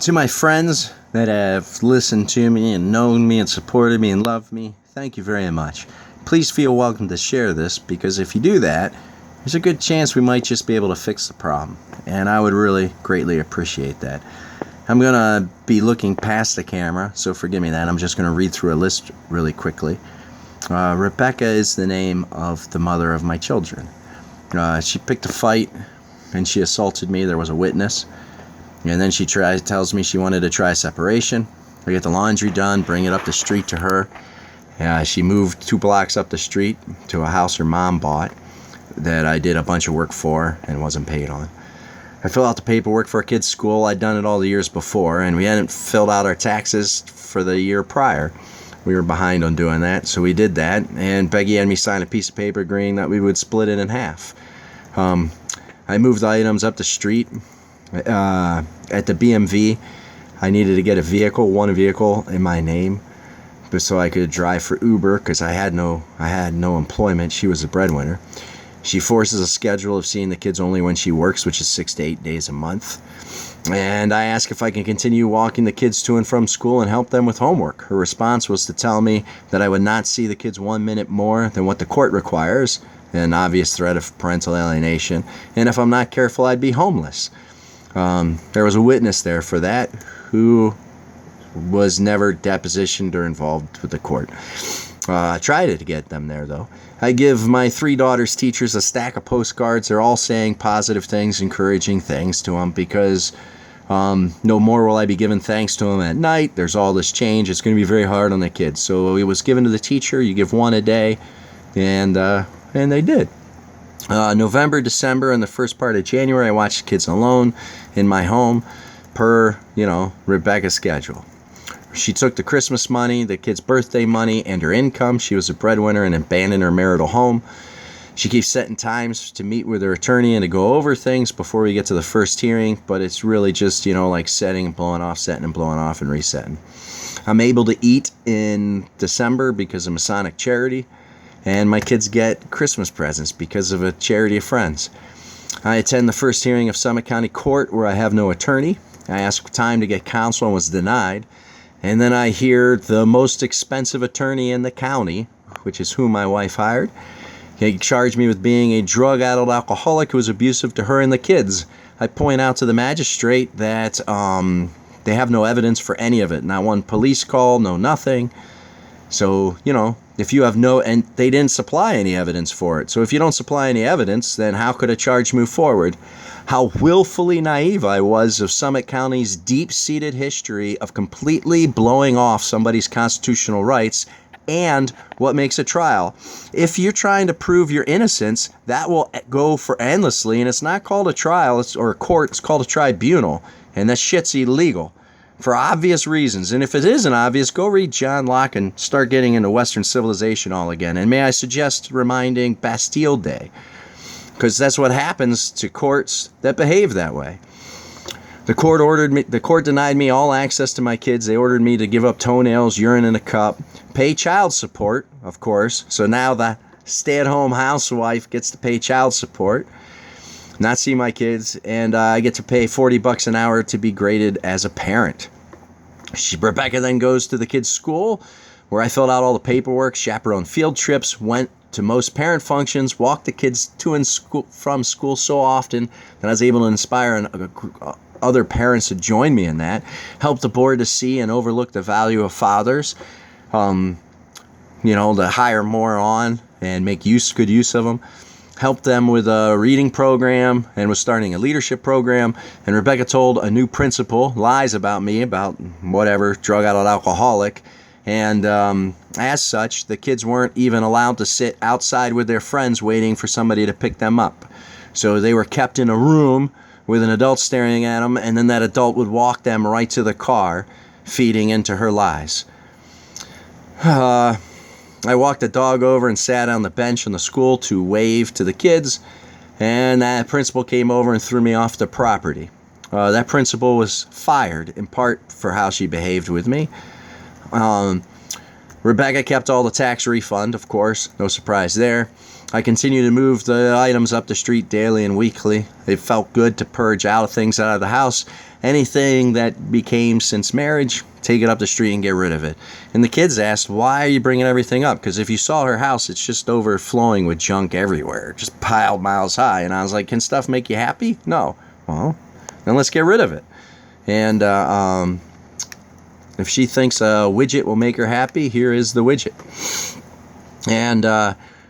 To my friends that have listened to me and known me and supported me and loved me, thank you very much. Please feel welcome to share this, because if you do that, there's a good chance we might just be able to fix the problem. And I would really greatly appreciate that. I'm going to be looking past the camera, so forgive me that. I'm just going to read through a list really quickly. Rebecca is the name of the mother of my children. She picked a fight and she assaulted me. There was a witness. And then she tells me she wanted to try separation. I get the laundry done, bring it up the street to her. She moved 2 blocks up the street to a house her mom bought that I did a bunch of work for and wasn't paid on. I filled out the paperwork for our kids' school. I'd done it all the years before, and we hadn't filled out our taxes for the year prior. We were behind on doing that, so we did that, and Peggy had me sign a piece of paper agreeing that we would split it in half. I moved the items up the street. At the BMV, I needed to get one vehicle in my name, so I could drive for Uber, because I had no employment. She was the breadwinner. She forces a schedule of seeing the kids only when she works, which is 6 to 8 days a month. And I asked if I can continue walking the kids to and from school and help them with homework. Her response was to tell me that I would not see the kids 1 minute more than what the court requires, an obvious threat of parental alienation, and if I'm not careful, I'd be homeless. There was a witness there for that who was never depositioned or involved with the court. I tried to get them there, though. I give my 3 daughters' teachers a stack of postcards. They're all saying positive things, encouraging things to them, because no more will I be giving thanks to them at night. There's all this change. It's going to be very hard on the kids. So it was given to the teacher. You give 1 a day, and they did. November, December, and the first part of January, I watched the kids alone in my home per, Rebecca's schedule. She took the Christmas money, the kids' birthday money, and her income. She was a breadwinner and abandoned her marital home. She keeps setting times to meet with her attorney and to go over things before we get to the first hearing, but it's really just, like setting and blowing off, setting and blowing off, and resetting. I'm able to eat in December because of Masonic charity, and my kids get Christmas presents because of a charity of friends. I attend the first hearing of Summit County Court where I have no attorney. I asked time to get counsel and was denied. And then I hear the most expensive attorney in the county, which is who my wife hired. He charged me with being a drug-addled alcoholic who was abusive to her and the kids. I point out to the magistrate that they have no evidence for any of it. Not one police call, no nothing. So, if you have and they didn't supply any evidence for it. So if you don't supply any evidence, then how could a charge move forward? How willfully naive I was of Summit County's deep-seated history of completely blowing off somebody's constitutional rights and what makes a trial. If you're trying to prove your innocence, that will go for endlessly, and it's not called a trial or a court, it's called a tribunal, and that shit's illegal. For obvious reasons. And if it isn't obvious, go read John Locke and start getting into Western civilization all again. And may I suggest reminding Bastille Day, because that's what happens to courts that behave that way. The court denied me all access to my kids. They ordered me to give up toenails, urine in a cup, pay child support, of course. So now the stay-at-home housewife gets to pay child support, not see my kids, and I get to pay $40 an hour to be graded as a parent. Rebecca then goes to the kids' school, where I filled out all the paperwork, chaperoned field trips, went to most parent functions, walked the kids to and from school so often that I was able to inspire other parents to join me in that, helped the board to see and overlook the value of fathers, to hire more on and make good use of them. Helped them with a reading program and was starting a leadership program. And Rebecca told a new principal lies about me, about whatever, drug-addled alcoholic. And as such, the kids weren't even allowed to sit outside with their friends waiting for somebody to pick them up. So they were kept in a room with an adult staring at them, and then that adult would walk them right to the car, feeding into her lies. I walked the dog over and sat on the bench in the school to wave to the kids, and that principal came over and threw me off the property. That principal was fired, in part for how she behaved with me. Rebecca kept all the tax refund, of course, no surprise there. I continued to move the items up the street daily and weekly. It felt good to purge out things out of the house. Anything that became since marriage, take it up the street and get rid of it. And the kids asked, why are you bringing everything up? Because if you saw her house, it's just overflowing with junk everywhere, just piled miles high. And I was like, can stuff make you happy? No. Well, then let's get rid of it. And if she thinks a widget will make her happy, here is the widget. And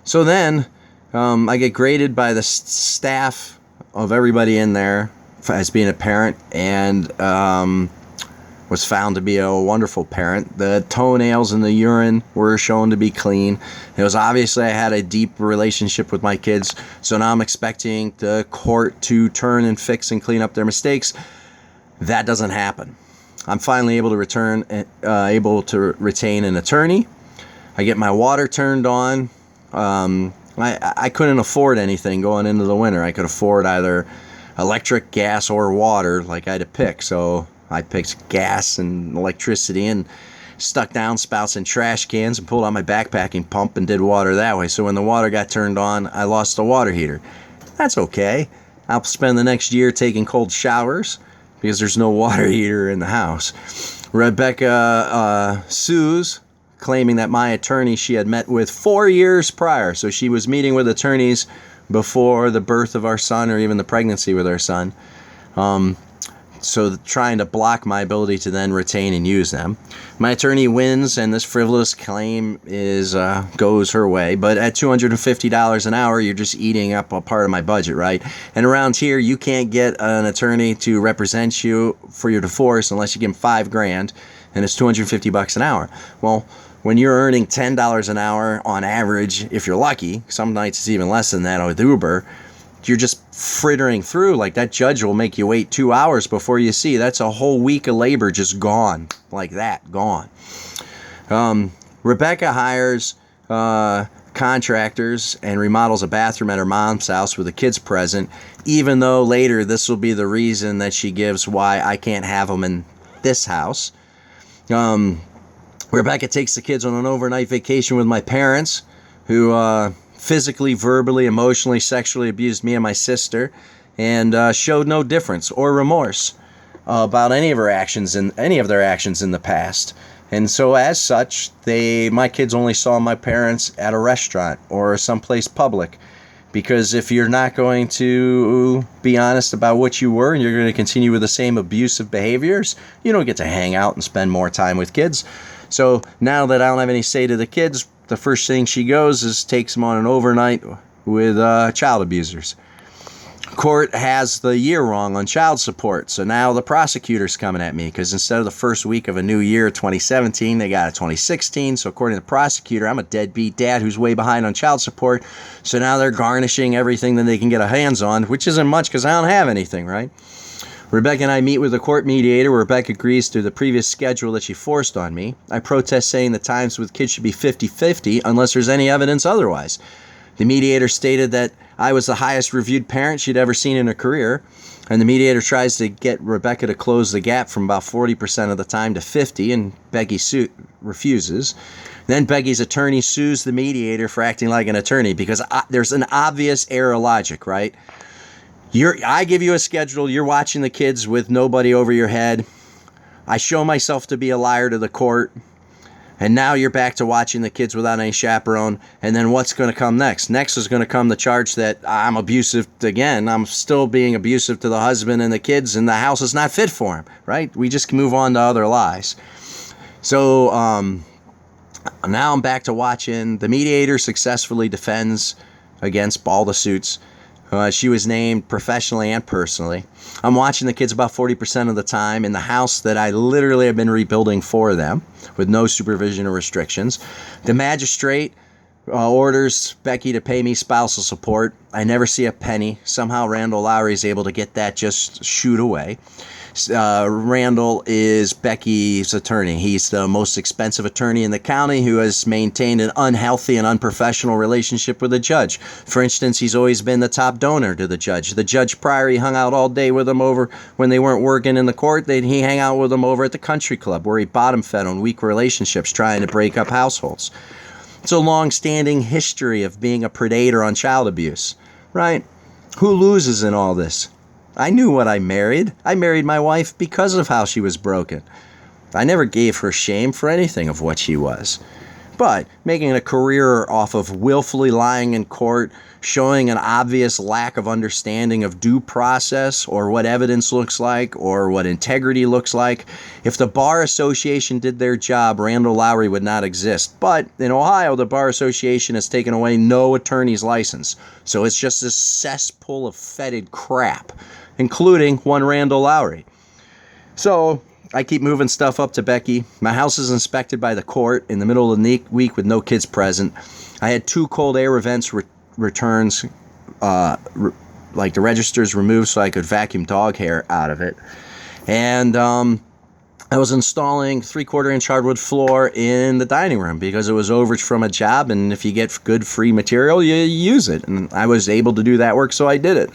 so then I get graded by the staff of everybody in there as being a parent, and was found to be a wonderful parent. The toenails and the urine were shown to be clean. It was obviously I had a deep relationship with my kids, so now I'm expecting the court to turn and fix and clean up their mistakes. That doesn't happen. I'm finally able to retain an attorney. I get my water turned on. I couldn't afford anything going into the winter. I could afford either electric, gas, or water. Like I had to pick. So I picked gas and electricity and stuck downspouts in trash cans and pulled out my backpacking pump and did water that way. So when the water got turned on, I lost the water heater. That's okay. I'll spend the next year taking cold showers because there's no water heater in the house. Rebecca sues, claiming that my attorney she had met with 4 years prior. So she was meeting with attorneys before the birth of our son or even the pregnancy with our son. So trying to block my ability to then retain and use them. My attorney wins, and this frivolous claim goes her way. But at $250 an hour, you're just eating up a part of my budget, right? And around here, you can't get an attorney to represent you for your divorce unless you give him $5,000, and it's $250 an hour. Well, when you're earning $10 an hour on average, if you're lucky, some nights it's even less than that with Uber, you're just frittering through. Like that judge will make you wait 2 hours before you see. That's a whole week of labor just gone. Like that, gone. Rebecca hires contractors and remodels a bathroom at her mom's house with the kids present, even though later this will be the reason that she gives why I can't have them in this house. Rebecca takes the kids on an overnight vacation with my parents, who physically, verbally, emotionally, sexually abused me and my sister, and showed no difference or remorse about any of their actions in the past. And so as such, my kids only saw my parents at a restaurant or someplace public. Because if you're not going to be honest about what you were and you're going to continue with the same abusive behaviors, you don't get to hang out and spend more time with kids. So now that I don't have any say to the kids, the first thing she goes is takes them on an overnight with child abusers. Court has the year wrong on child support, so now the prosecutor's coming at me because instead of the first week of a new year, 2017, they got a 2016. So according to the prosecutor, I'm a deadbeat dad who's way behind on child support. So now they're garnishing everything that they can get a hands on, which isn't much because I don't have anything, right? Rebecca and I meet with the court mediator. Rebecca agrees to the previous schedule that she forced on me. I protest saying the times with kids should be 50-50 unless there's any evidence otherwise. The mediator stated that I was the highest reviewed parent she'd ever seen in her career, and the mediator tries to get Rebecca to close the gap from about 40% of the time to 50%, and Becky refuses. Then Becky's attorney sues the mediator for acting like an attorney because there's an obvious error of logic, right? I give you a schedule, you're watching the kids with nobody over your head. I show myself to be a liar to the court. And now you're back to watching the kids without any chaperone. And then what's going to come next? Next is going to come the charge that I'm abusive again. I'm still being abusive to the husband and the kids, and the house is not fit for him, right? We just move on to other lies. So now I'm back to watching. The mediator successfully defends against all the suits. She was named professionally and personally. I'm watching the kids about 40% of the time in the house that I literally have been rebuilding for them with no supervision or restrictions. The magistrate orders Becky to pay me spousal support. I never see a penny. Somehow Randall Lowry is able to get that just shoot away. Randall is Becky's attorney. He's the most expensive attorney in the county who has maintained an unhealthy and unprofessional relationship with the judge. For instance, he's always been the top donor to the judge. The judge prior, he hung out all day with them over when they weren't working in the court. He hang out with them over at the country club where he bottom fed on weak relationships trying to break up households. It's a long-standing history of being a predator on child abuse, right? Who loses in all this? I knew what I married. I married my wife because of how she was broken. I never gave her shame for anything of what she was. But making a career off of willfully lying in court, showing an obvious lack of understanding of due process or what evidence looks like or what integrity looks like. If the Bar Association did their job, Randall Lowry would not exist. But in Ohio, the Bar Association has taken away no attorney's license. So it's just this cesspool of fetid crap, including one Randall Lowry. So I keep moving stuff up to Becky. My house is inspected by the court in the middle of the week with no kids present. I had 2 cold air events returns, like the registers removed so I could vacuum dog hair out of it. And I was installing 3/4-inch hardwood floor in the dining room because it was overage from a job, and if you get good free material, you use it. And I was able to do that work, so I did it.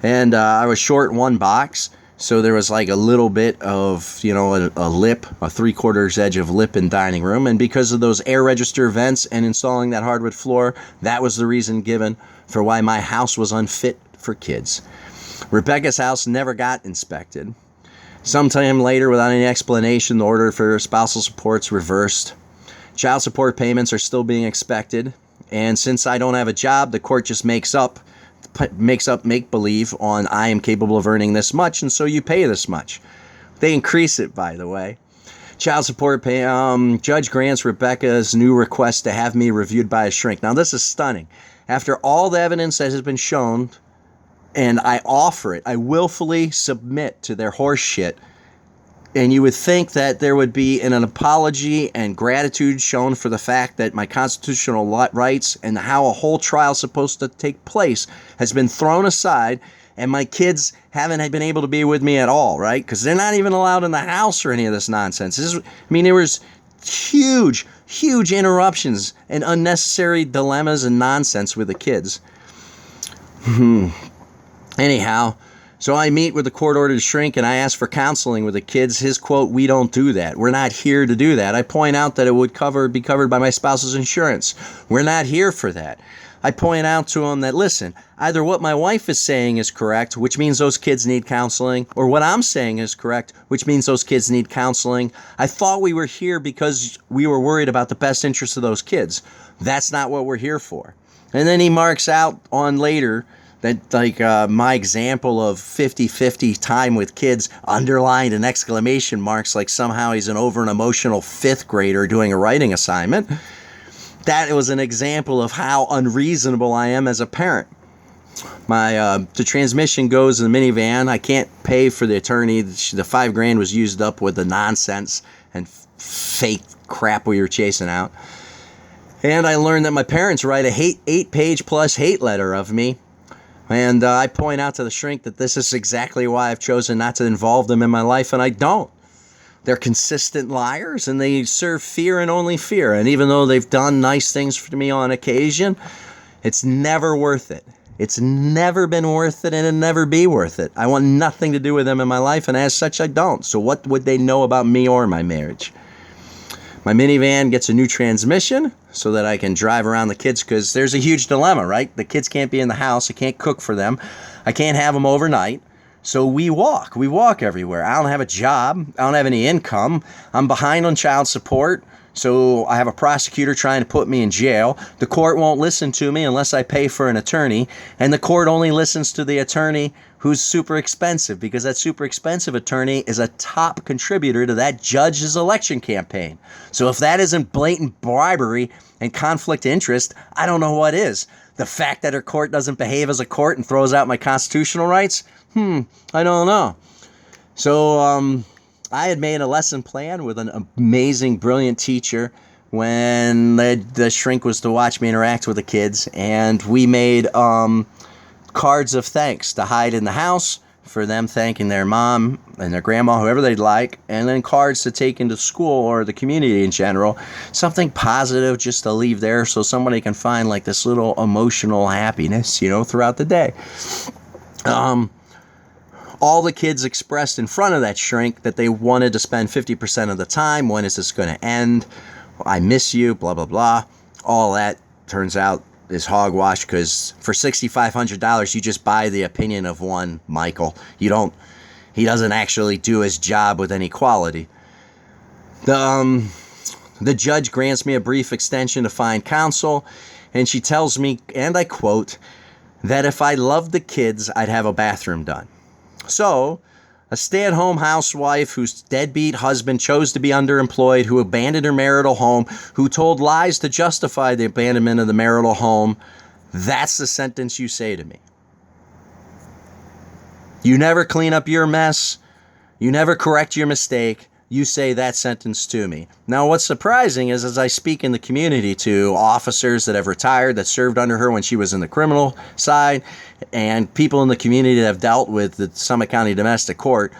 And I was short 1 box, so there was like a little bit of, a lip, a 3/4 edge of lip in dining room. And because of those air register vents and installing that hardwood floor, that was the reason given for why my house was unfit for kids. Rebecca's house never got inspected. Sometime later, without any explanation, the order for spousal support's reversed. Child support payments are still being expected. And since I don't have a job, the court just makes up make-believe on I am capable of earning this much, and so you pay this much. They increase it, by the way. Child support pay. Judge grants Rebecca's new request to have me reviewed by a shrink. Now, this is stunning. After all the evidence that has been shown, and I offer it, I willfully submit to their horse shit. And you would think that there would be an apology and gratitude shown for the fact that my constitutional rights and how a whole trial is supposed to take place has been thrown aside, and my kids haven't been able to be with me at all, right? Because they're not even allowed in the house or any of this nonsense. There was huge interruptions and unnecessary dilemmas and nonsense with the kids. Anyhow, so I meet with the court-ordered shrink and I ask for counseling with the kids. His quote, "We don't do that. We're not here to do that." I point out that it would be covered by my spouse's insurance. We're not here for that. I point out to him that, listen, either what my wife is saying is correct, which means those kids need counseling, or what I'm saying is correct, which means those kids need counseling. I thought we were here because we were worried about the best interests of those kids. That's not what we're here for. And then he marks out on later that my example of 50-50 time with kids underlined in exclamation marks, like somehow he's an emotional 5th grader doing a writing assignment. That was an example of how unreasonable I am as a parent. The transmission goes in the minivan. I can't pay for the attorney. The $5,000 was used up with the nonsense and fake crap we were chasing out. And I learned that my parents write a 8-page plus hate letter of me. And I point out to the shrink that this is exactly why I've chosen not to involve them in my life, and I don't. They're consistent liars, and they serve fear and only fear. And even though they've done nice things for me on occasion, it's never worth it. It's never been worth it, and it'll never be worth it. I want nothing to do with them in my life, and as such, I don't. So what would they know about me or my marriage? My minivan gets a new transmission so that I can drive around the kids, because there's a huge dilemma, right? The kids can't be in the house. I can't cook for them. I can't have them overnight. So we walk. We walk everywhere. I don't have a job. I don't have any income. I'm behind on child support. So I have a prosecutor trying to put me in jail. The court won't listen to me unless I pay for an attorney. And the court only listens to the attorney who's super expensive, because that super expensive attorney is a top contributor to that judge's election campaign. So if that isn't blatant bribery and conflict of interest, I don't know what is. The fact that our court doesn't behave as a court and throws out my constitutional rights? I don't know. So I had made a lesson plan with an amazing, brilliant teacher when the shrink was to watch me interact with the kids, and we made cards of thanks to hide in the house for them thanking their mom and their grandma, whoever they'd like, and then cards to take into school or the community in general. Something positive just to leave there so somebody can find like this little emotional happiness, throughout the day. All the kids expressed in front of that shrink that they wanted to spend 50% of the time. When is this going to end? I miss you, blah, blah, blah. All that turns out is hogwash, because for $6,500 you just buy the opinion of one Michael. He doesn't actually do his job with any quality. The judge grants me a brief extension to find counsel, and she tells me, and I quote, that if I loved the kids, I'd have a bathroom done. So, a stay-at-home housewife whose deadbeat husband chose to be underemployed, who abandoned her marital home, who told lies to justify the abandonment of the marital home, that's the sentence you say to me. You never clean up your mess. You never correct your mistake. You say that sentence to me. Now, what's surprising is, as I speak in the community to officers that have retired, that served under her when she was in the criminal side, and people in the community that have dealt with the Summit County Domestic Court,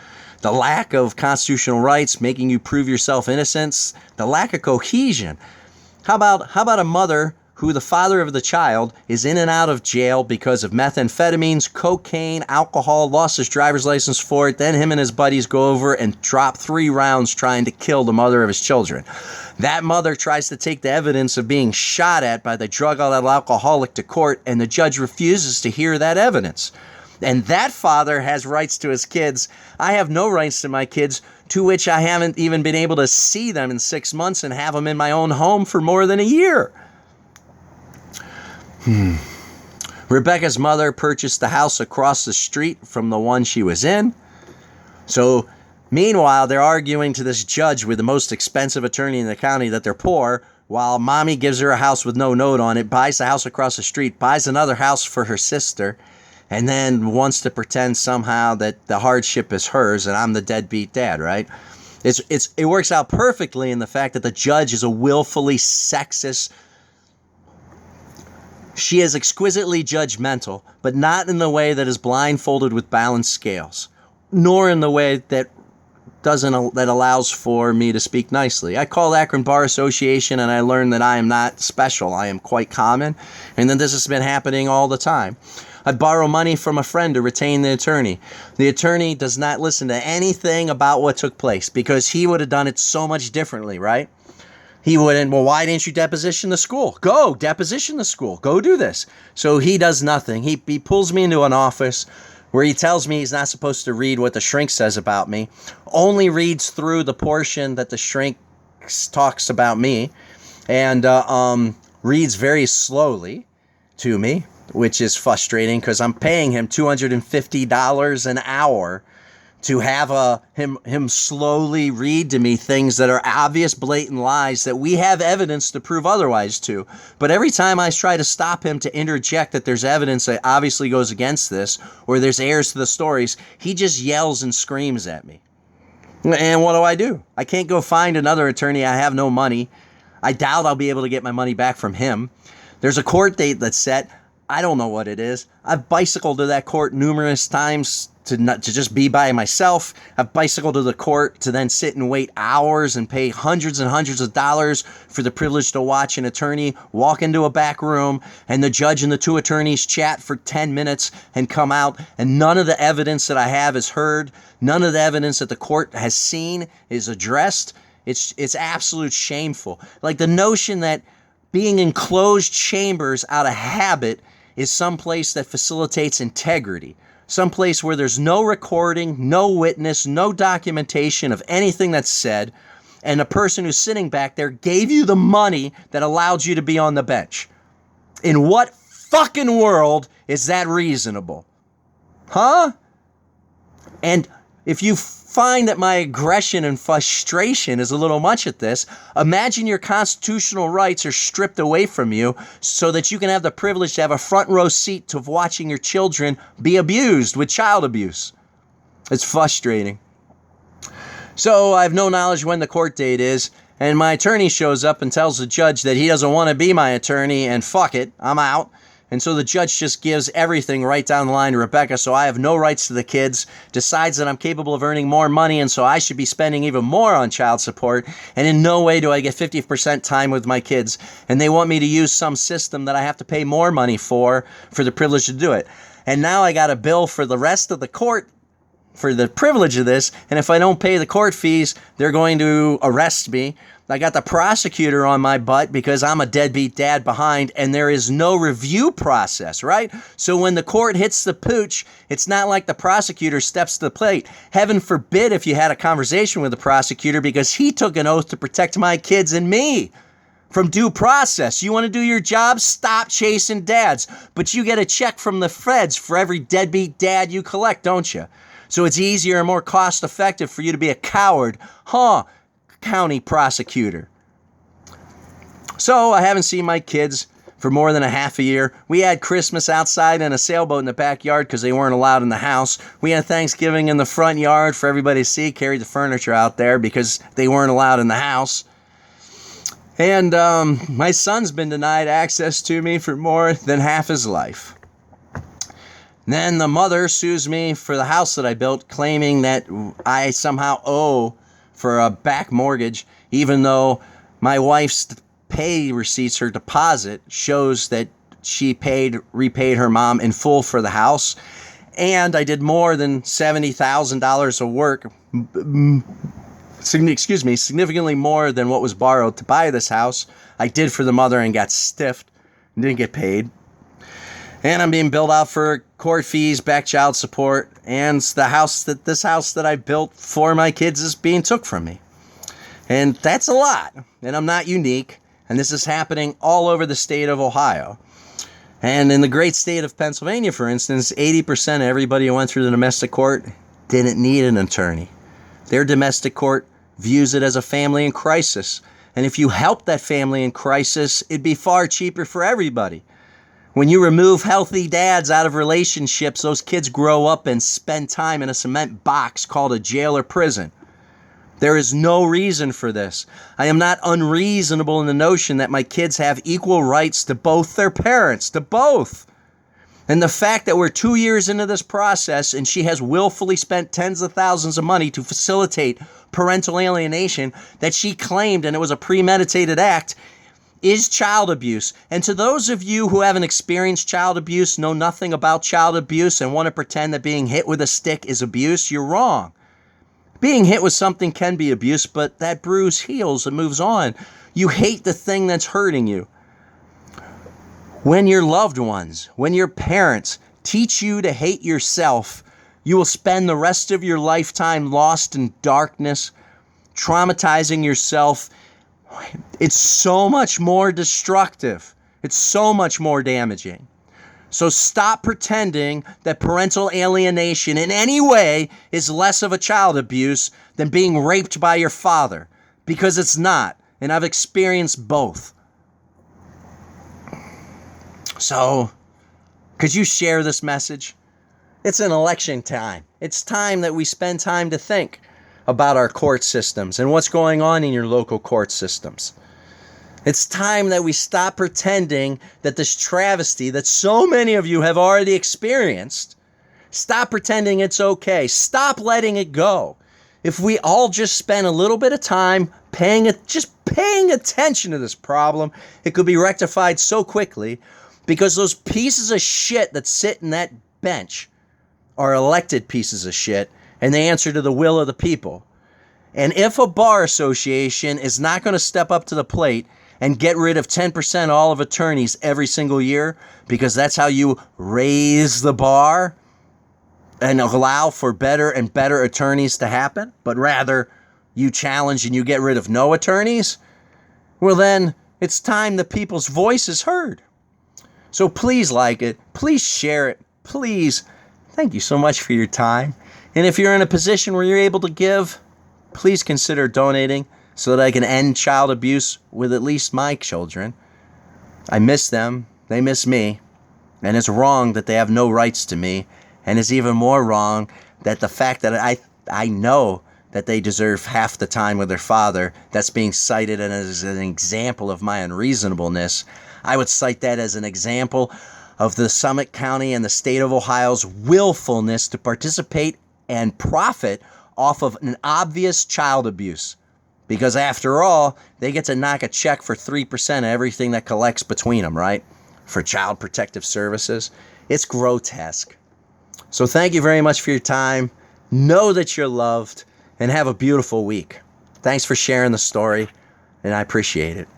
the lack of constitutional rights, making you prove yourself innocent, the lack of cohesion. How about a mother who the father of the child is in and out of jail because of methamphetamines, cocaine, alcohol, lost his driver's license for it, then him and his buddies go over and drop 3 rounds trying to kill the mother of his children. That mother tries to take the evidence of being shot at by the drug alcoholic to court, and the judge refuses to hear that evidence. And that father has rights to his kids. I have no rights to my kids, to which I haven't even been able to see them in 6 months and have them in my own home for more than a year. Rebecca's mother purchased the house across the street from the one she was in. So, meanwhile, they're arguing to this judge with the most expensive attorney in the county that they're poor, while mommy gives her a house with no note on it, buys the house across the street, buys another house for her sister, and then wants to pretend somehow that the hardship is hers and I'm the deadbeat dad, right? It works out perfectly in the fact that the judge is a willfully sexist. She is exquisitely judgmental, but not in the way that is blindfolded with balanced scales, nor in the way that allows for me to speak nicely. I called Akron Bar Association and I learned that I am not special. I am quite common, and then this has been happening all the time. I borrow money from a friend to retain the attorney. The attorney does not listen to anything about what took place because he would have done it so much differently, right? He wouldn't, well, why didn't you deposition the school? Go, deposition the school. Go do this. So he does nothing. He pulls me into an office where he tells me he's not supposed to read what the shrink says about me, only reads through the portion that the shrink talks about me, and reads very slowly to me, which is frustrating because I'm paying him $250 an hour to have him slowly read to me things that are obvious, blatant lies that we have evidence to prove otherwise to. But every time I try to stop him to interject that there's evidence that obviously goes against this, or there's errors to the stories, he just yells and screams at me. And what do? I can't go find another attorney. I have no money. I doubt I'll be able to get my money back from him. There's a court date that's set. I don't know what it is. I've bicycled to that court numerous times to just be by myself. I've bicycled to the court to then sit and wait hours and pay hundreds and hundreds of dollars for the privilege to watch an attorney walk into a back room and the judge and the 2 attorneys chat for 10 minutes and come out, and none of the evidence that I have is heard. None of the evidence that the court has seen is addressed. It's absolute shameful. Like the notion that being in closed chambers out of habit is someplace that facilitates integrity. Someplace where there's no recording, no witness, no documentation of anything that's said, and the person who's sitting back there gave you the money that allowed you to be on the bench. In what fucking world is that reasonable? Huh? And if you find that my aggression and frustration is a little much at this, imagine your constitutional rights are stripped away from you so that you can have the privilege to have a front row seat to watching your children be abused with child abuse. It's frustrating. So I have no knowledge when the court date is, And my attorney shows up and tells the judge that he doesn't want to be my attorney and fuck it, I'm out. And so the judge just gives everything right down the line to Rebecca, so I have no rights to the kids, decides that I'm capable of earning more money, and so I should be spending even more on child support, and in no way do I get 50% time with my kids. And they want me to use some system that I have to pay more money for the privilege to do it. And now I got a bill for the rest of the court for the privilege of this, and if I don't pay the court fees, they're going to arrest me. I got the prosecutor on my butt because I'm a deadbeat dad behind, and there is no review process, right? So when the court hits the pooch, it's not like the prosecutor steps to the plate. Heaven forbid if you had a conversation with the prosecutor, because he took an oath to protect my kids and me from due process. You want to do your job? Stop chasing dads. But you get a check from the feds for every deadbeat dad you collect, don't you? So it's easier and more cost effective for you to be a coward, county prosecutor. So I haven't seen my kids for more than a half a year. We had Christmas outside in a sailboat in the backyard because they weren't allowed in the house. We had Thanksgiving in the front yard for everybody to see, carried the furniture out there because they weren't allowed in the house. And my son's been denied access to me for more than half his life. Then the mother sues me for the house that I built, claiming that I somehow owe for a back mortgage, even though my wife's pay receipts, her deposit, shows that she repaid her mom in full for the house. And I did more than $70,000 of work, significantly more than what was borrowed to buy this house. I did for the mother and got stiffed and didn't get paid. And I'm being billed out for court fees, back child support, and this house that I built for my kids is being took from me. And that's a lot. And I'm not unique. And this is happening all over the state of Ohio. And in the great state of Pennsylvania, for instance, 80% of everybody who went through the domestic court didn't need an attorney. Their domestic court views it as a family in crisis. And if you help that family in crisis, it'd be far cheaper for everybody. When you remove healthy dads out of relationships, those kids grow up and spend time in a cement box called a jail or prison. There is no reason for this. I am not unreasonable in the notion that my kids have equal rights to both their parents, to both. And the fact that we're 2 years into this process and she has willfully spent tens of thousands of money to facilitate parental alienation that she claimed, and it was a premeditated act, is child abuse. And to those of you who haven't experienced child abuse, know nothing about child abuse, and want to pretend that being hit with a stick is abuse, you're wrong. Being hit with something can be abuse, but that bruise heals and moves on. You hate the thing that's hurting you. When your loved ones, when your parents teach you to hate yourself, you will spend the rest of your lifetime lost in darkness, traumatizing yourself. It's so much more destructive. It's so much more damaging. So stop pretending that parental alienation in any way is less of a child abuse than being raped by your father, because it's not. And I've experienced both. So, could you share this message? It's an election time. It's time that we spend time to think about our court systems and what's going on in your local court systems. It's time that we stop pretending that this travesty that so many of you have already experienced, stop pretending it's okay. Stop letting it go. If we all just spend a little bit of time paying attention to this problem, it could be rectified so quickly, because those pieces of shit that sit in that bench are elected pieces of shit, and they answer to the will of the people. And if a bar association is not going to step up to the plate and get rid of 10% of all of attorneys every single year, because that's how you raise the bar and allow for better and better attorneys to happen, but rather you challenge and you get rid of no attorneys, well then it's time the people's voice is heard. So please like it, please share it, please. Thank you so much for your time. And if you're in a position where you're able to give, please consider donating so that I can end child abuse with at least my children. I miss them, they miss me, and it's wrong that they have no rights to me, and it's even more wrong that the fact that I know that they deserve half the time with their father that's being cited as an example of my unreasonableness, I would cite that as an example of the Summit County and the state of Ohio's willfulness to participate and profit off of an obvious child abuse. Because after all, they get to knock a check for 3% of everything that collects between them, right? For child protective services. It's grotesque. So thank you very much for your time. Know that you're loved and have a beautiful week. Thanks for sharing the story, and I appreciate it.